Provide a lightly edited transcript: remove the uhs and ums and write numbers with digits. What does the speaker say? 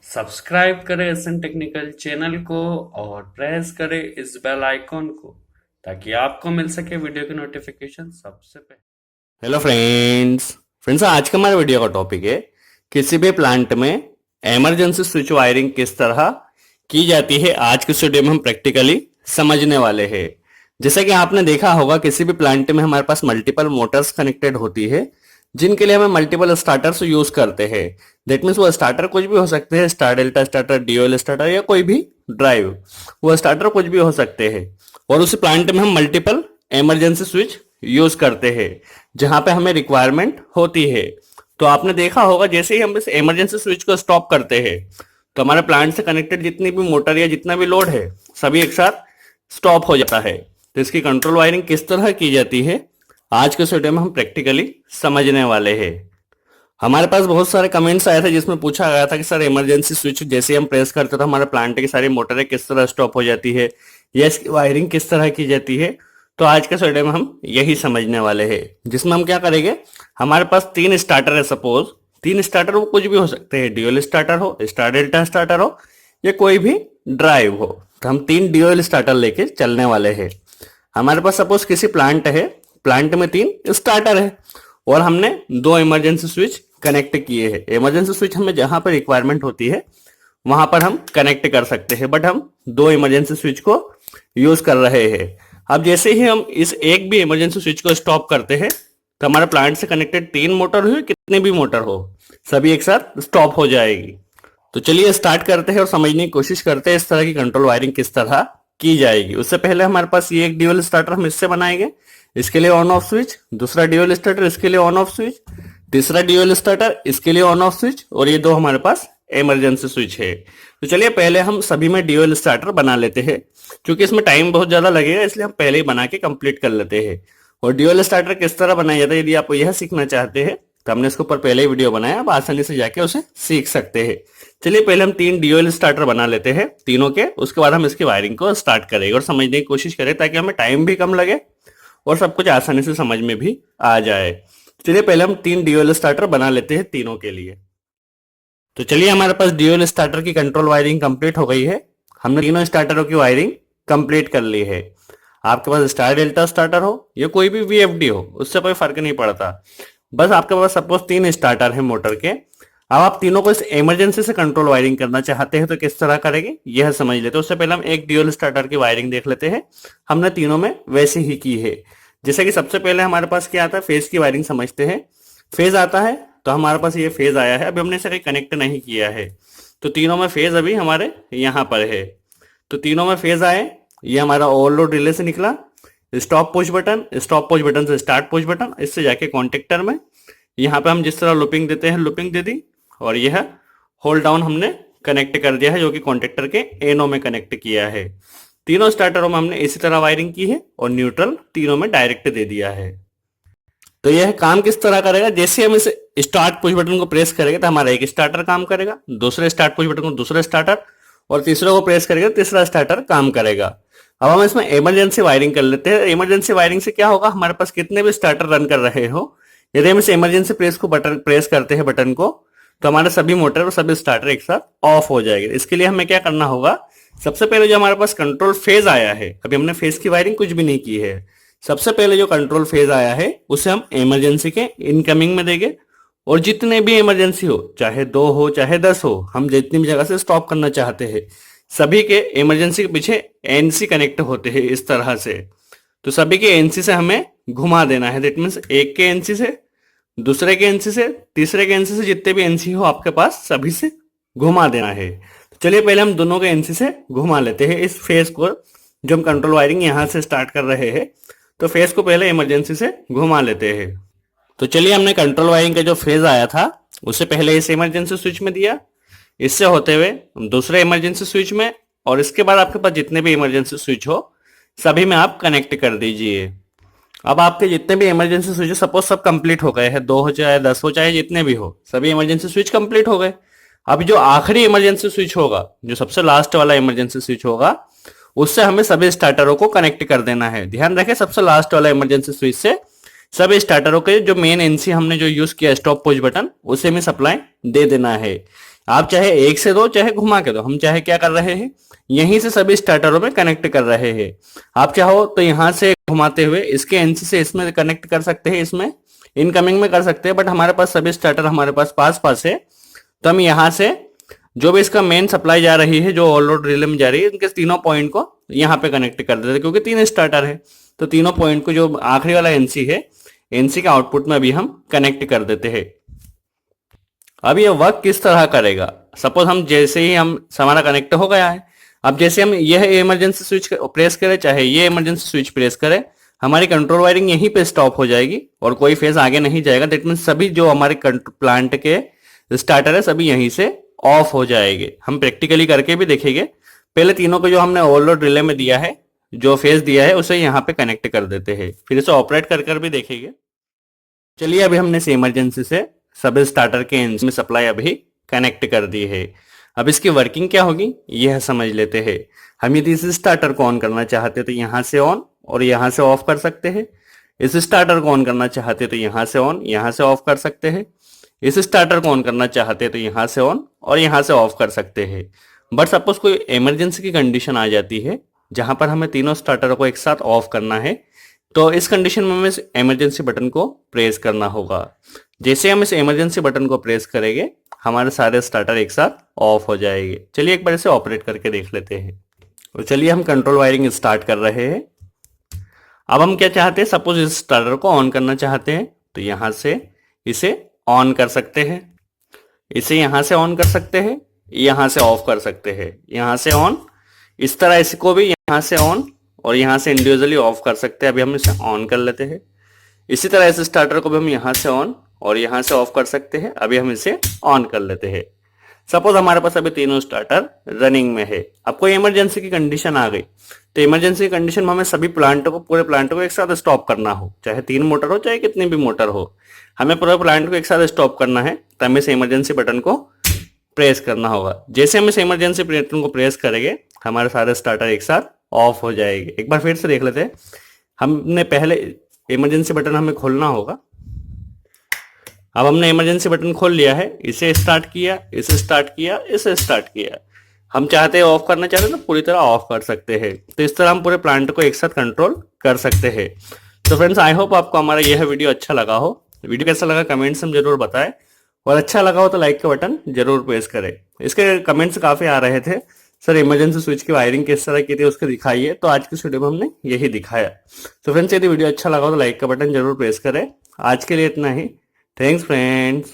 Subscribe करें SN technical channel को और प्रेस करें इस बेल आइकॉन को ताकि आपको मिल सके वीडियो की नोटिफिकेशन सबसे पहले। हेलो फ्रेंड्स आज का हमारा वीडियो का टॉपिक है किसी भी प्लांट में इमरजेंसी स्विच वायरिंग किस तरह की जाती है। आज के वीडियो में हम प्रैक्टिकली समझने वाले हैं। जैसा कि आपने देखा होगा किसी भी प्लांट में हमारे पास मल्टीपल मोटर्स कनेक्टेड होती है जिनके लिए हमें मल्टीपल स्टार्टर्स यूज करते हैं। दैट मीन्स वो स्टार्टर कुछ भी हो सकते हैं, star delta starter, DOL starter या कोई भी ड्राइव, वो स्टार्टर कुछ भी हो सकते हैं। और उसी प्लांट में हम मल्टीपल इमरजेंसी स्विच यूज करते हैं जहां पे हमें रिक्वायरमेंट होती है। तो आपने देखा होगा जैसे ही हम इस इमरजेंसी स्विच को स्टॉप करते हैं तो हमारे प्लांट से कनेक्टेड जितनी भी मोटर या जितना भी लोड है सभी एक साथ स्टॉप हो जाता है। तो इसकी कंट्रोल वायरिंग किस तरह की जाती है आज के वीडियो में हम प्रैक्टिकली समझने वाले हैं। हमारे पास बहुत सारे कमेंट्स आए थे जिसमें पूछा गया था कि सर इमरजेंसी स्विच जैसे हम प्रेस करते तो हमारे प्लांट की सारी मोटरें किस तरह स्टॉप हो जाती है या इसकी वायरिंग किस तरह की जाती है। तो आज के वीडियो में हम यही समझने वाले हैं जिसमें हम क्या करेंगे, हमारे पास 3 स्टार्टर है। सपोज 3 स्टार्टर वो कुछ भी हो सकते हैं, डीओएल स्टार्टर हो, स्टार डेल्टा स्टार्टर हो या कोई भी ड्राइव हो। तो हम 3 डीओएल स्टार्टर लेके चलने वाले हैं। हमारे पास सपोज किसी प्लांट है, प्लांट में 3 स्टार्टर है और हमने 2 इमरजेंसी स्विच कनेक्ट किए हैं। इमरजेंसी स्विच हमें जहां पर रिक्वायरमेंट होती है वहां पर हम कनेक्ट कर सकते हैं, बट हम 2 इमरजेंसी स्विच को यूज कर रहे हैं। अब जैसे ही हम इस एक भी इमरजेंसी स्विच को स्टॉप करते हैं तो हमारे प्लांट से कनेक्टेड 3 मोटर हो, कितने भी मोटर हो, सभी एक साथ स्टॉप हो जाएगी। तो चलिए स्टार्ट करते हैं और समझने की कोशिश करते हैं इस तरह की कंट्रोल वायरिंग किस तरह की जाएगी। उससे पहले हमारे पास ये एक ड्यूअल स्टार्टर हम इससे बनाएंगे, इसके लिए ऑन ऑफ स्विच, दूसरा ड्यूअल स्टार्टर इसके लिए ऑन ऑफ स्विच, तीसरा ड्यूअल स्टार्टर इसके लिए ऑन ऑफ स्विच और ये 2 हमारे पास इमरजेंसी स्विच है। तो चलिए पहले हम सभी में ड्यूअल स्टार्टर बना लेते हैं। क्योंकि इसमें टाइम बहुत ज्यादा लगेगा इसलिए हम पहले ही बना के कंप्लीट कर लेते हैं। और ड्यूअल स्टार्टर किस तरह बनाया जाता है यदि आप यह सीखना चाहते हैं तो हमने इसके ऊपर पहले ही वीडियो बनाया, आप आसानी से जाके उसे सीख सकते हैं। चलिए पहले हम 3 ड्यूअल स्टार्टर बना लेते हैं तीनों के, उसके बाद हम इसकी वायरिंग को स्टार्ट करेंगे और समझने की कोशिश करें ताकि हमें टाइम भी कम लगे और सब कुछ आसानी से समझ में भी आ जाए। चलिए पहले हम 3 ड्यूअल स्टार्टर बना लेते हैं तीनों के लिए। तो चलिए हमारे पास ड्यूअल स्टार्टर की कंट्रोल वायरिंग कंप्लीट हो गई है। हमने तीनों स्टार्टरों की वायरिंग कंप्लीट कर ली है। आपके पास स्टार डेल्टा स्टार्टर हो या कोई भी वीएफडी हो उससे कोई फर्क नहीं पड़ता। बस आपके पास सपोज 3 स्टार्टर है मोटर के। अब आप तीनों को इस इमरजेंसी से कंट्रोल वायरिंग करना चाहते हैं तो किस तरह करेंगे यह समझ लेते हैं। उससे पहले हम एक ड्यूअल स्टार्टर की वायरिंग देख लेते हैं। हमने तीनों में वैसे ही की है। जैसे कि सबसे पहले हमारे पास क्या आता है, फेज की वायरिंग समझते हैं। फेज आता है तो हमारे पास ये फेज आया है, अभी हमने इसे कनेक्ट नहीं किया है तो तीनों में फेज अभी हमारे यहाँ पर है। तो तीनों में फेज आए, ये हमारा ओवरलोड रिले से निकला, stop push button, stop push button से स्टार्ट पुश बटन, इससे जाके कॉन्टेक्टर में यहाँ पे हम जिस तरह लूपिंग देते हैं लूपिंग दे दी और यह होल्ड डाउन हमने कनेक्ट कर दिया है जो कि कॉन्टेक्टर के एनो में कनेक्ट किया है। तीनों स्टार्टरों में हमने इसी तरह वायरिंग की है और न्यूट्रल तीनों में डायरेक्ट दे दिया है। तो यह काम किस तरह करेगा, जैसे हम इस स्टार्ट पुश बटन को प्रेस करेंगे तो हमारा एक स्टार्टर काम करेगा, दूसरे स्टार्ट पुश बटन को दूसरा स्टार्टर और तीसरे को प्रेस करेंगे तीसरा स्टार्टर काम करेगा। अब हम इसमें इमरजेंसी वायरिंग कर लेते हैं। इमरजेंसी वायरिंग से क्या होगा, हमारे पास कितने भी स्टार्टर रन कर रहे हो यदि हम इस इमरजेंसी बटन प्रेस करते हैं बटन को तो हमारे सभी मोटर और सभी स्टार्टर एक साथ ऑफ हो जाएंगे। इसके लिए हमें क्या करना होगा, सबसे पहले जो हमारे पास कंट्रोल फेज आया है, अभी हमने फेज की वायरिंग कुछ भी नहीं की है, सबसे पहले जो कंट्रोल फेज आया है उसे हम इमरजेंसी के इनकमिंग में देंगे और जितने भी इमरजेंसी हो, चाहे 2 हो चाहे 10 हो, हम जितनी भी जगह से स्टॉप करना चाहते हैं सभी के इमरजेंसी के पीछे एनसी कनेक्ट होते हैं इस तरह से। तो सभी के एनसी से हमें घुमा देना है। दैट मीन्स एक के एनसी से, दूसरे के एनसी से, तीसरे के एनसी से, जितने भी एनसी हो आपके पास सभी से घुमा देना है। तो चलिए पहले हम दोनों के एनसी से घुमा लेते हैं इस फेज को, जो हम कंट्रोल वायरिंग यहां से स्टार्ट कर रहे हैं तो फेज को पहले इमरजेंसी से घुमा लेते हैं। तो चलिए हमने कंट्रोल वायरिंग का जो फेज आया था उसे पहले इस इमरजेंसी स्विच में दिया, इससे होते हुए दूसरे इमरजेंसी स्विच में और इसके बाद आपके पास जितने भी इमरजेंसी स्विच हो सभी में आप कनेक्ट कर दीजिए। अब आपके जितने भी इमरजेंसी स्विच सपोज सब कंप्लीट हो गए हैं, 2 हो चाहे 10 हो चाहे जितने भी हो, सभी इमरजेंसी स्विच कंप्लीट हो गए। अब जो आखिरी इमरजेंसी स्विच होगा, जो सबसे लास्ट वाला इमरजेंसी स्विच होगा, उससे हमें सभी स्टार्टरों को कनेक्ट कर देना है। ध्यान रखें सबसे लास्ट वाला इमरजेंसी स्विच से सभी स्टार्टरों के जो मेन एनसी हमने जो यूज किया स्टॉप पुश बटन उसे में सप्लाई दे देना है। आप चाहे एक से दो चाहे घुमा के दो, हम चाहे क्या कर रहे हैं, यहीं से सभी स्टार्टरों में कनेक्ट कर रहे हैं। आप चाहो तो यहाँ से घुमाते हुए इसके एनसी से इसमें कनेक्ट कर सकते हैं, इसमें इनकमिंग में कर सकते हैं, बट हमारे पास सभी स्टार्टर हमारे पास पास पास है, तो हम यहाँ से जो भी इसका मेन सप्लाई जा रही है, जो ऑल लोड रिले में जा रही है, इनके तीनों पॉइंट को यहाँ पे कनेक्ट कर देते हैं, क्योंकि तीन स्टार्टर है तो तीनों पॉइंट को, जो आखिरी वाला एनसी है, एनसी के आउटपुट में अभी हम कनेक्ट कर देते हैं। अब ये वर्क किस तरह करेगा, सपोज हम जैसे ही हम हमारा कनेक्ट हो गया है, अब जैसे हम यह इमरजेंसी स्विच प्रेस करें चाहे ये इमरजेंसी स्विच प्रेस करें, हमारी कंट्रोल वायरिंग यहीं पे स्टॉप हो जाएगी और कोई फेज आगे नहीं जाएगा। दैट मीन सभी जो हमारे प्लांट के स्टार्टर है सभी यहीं से ऑफ हो जाएंगे। हम प्रैक्टिकली करके भी देखेंगे। पहले तीनों को जो हमने ओवरलोड रिले में दिया है, जो फेज दिया है, उसे यहाँ पे कनेक्ट कर देते हैं, फिर इसे ऑपरेट कर भी देखेंगे। चलिए अभी हमने इसे इमरजेंसी से सब स्टार्टर के एंड में सप्लाई अभी कनेक्ट कर दी है। अब इसकी वर्किंग क्या होगी यह समझ लेते हैं। हम यदि इस स्टार्टर को ऑन करना चाहते तो यहाँ से ऑन और यहाँ से ऑफ कर सकते हैं। इस स्टार्टर को ऑन करना चाहते तो यहाँ से ऑन, यहाँ से ऑफ कर सकते हैं। इस स्टार्टर को ऑन करना चाहते तो यहाँ से ऑन और यहाँ से ऑफ कर सकते हैं। बट सपोज कोई इमरजेंसी की कंडीशन आ जाती है जहां पर हमें तीनों स्टार्टर को एक साथ ऑफ करना है, तो इस कंडीशन में हमें इमरजेंसी बटन को प्रेस करना होगा। जैसे हम इस इमरजेंसी बटन को प्रेस करेंगे हमारे सारे स्टार्टर एक साथ ऑफ हो जाएंगे। चलिए एक बार इसे ऑपरेट करके देख लेते हैं। तो चलिए हम कंट्रोल वायरिंग स्टार्ट कर रहे हैं। अब हम क्या चाहते हैं, सपोज इस स्टार्टर को ऑन करना चाहते हैं तो यहाँ से इसे ऑन कर सकते हैं, इसे यहाँ से ऑन कर सकते हैं, यहाँ से ऑफ कर सकते हैं, यहाँ से ऑन, इस तरह इसको भी यहाँ से ऑन और यहाँ से इंडिविजुअली ऑफ कर सकते हैं। अभी हम इसे ऑन कर लेते हैं। इसी तरह इस स्टार्टर को भी हम यहाँ से ऑन और यहाँ से ऑफ कर सकते हैं। अभी हम इसे ऑन कर लेते हैं। सपोज हमारे पास अभी तीनों स्टार्टर रनिंग में है। अब कोई इमरजेंसी की कंडीशन आ गई तो इमरजेंसी की कंडीशन में हमें सभी प्लांटों को, पूरे प्लांट को एक साथ स्टॉप करना हो, चाहे 3 मोटर हो चाहे कितनी भी मोटर हो, हमें पूरे प्लांट को एक साथ स्टॉप करना है तो हमें इस इमरजेंसी बटन को प्रेस करना होगा। जैसे हम इस इमरजेंसी बटन को प्रेस करेंगे हमारे सारे स्टार्टर एक साथ ऑफ हो जाएंगे। एक बार फिर से देख लेते हैं। हमने पहले इमरजेंसी बटन हमें खोलना होगा। अब हमने इमरजेंसी बटन खोल लिया है, इसे स्टार्ट किया, इसे स्टार्ट किया, इसे स्टार्ट किया। हम चाहते हैं ऑफ करना चाहते हैं तो पूरी तरह ऑफ कर सकते हैं। तो इस तरह हम पूरे प्लांट को एक साथ कंट्रोल कर सकते हैं। तो फ्रेंड्स आई होप आपको हमारा यह वीडियो अच्छा लगा हो। वीडियो कैसा लगा कमेंट्स में जरूर बताएं और अच्छा लगा हो तो लाइक का बटन जरूर प्रेस करें। इसके कमेंट्स काफी आ रहे थे, सर इमरजेंसी स्विच की वायरिंग किस तरह की थी उसके दिखाइए, तो आज की इस वीडियो में हमने यही दिखाया। तो फ्रेंड्स यदि वीडियो अच्छा लगा हो तो लाइक का बटन जरूर प्रेस करें। आज के लिए इतना ही। Thanks friends.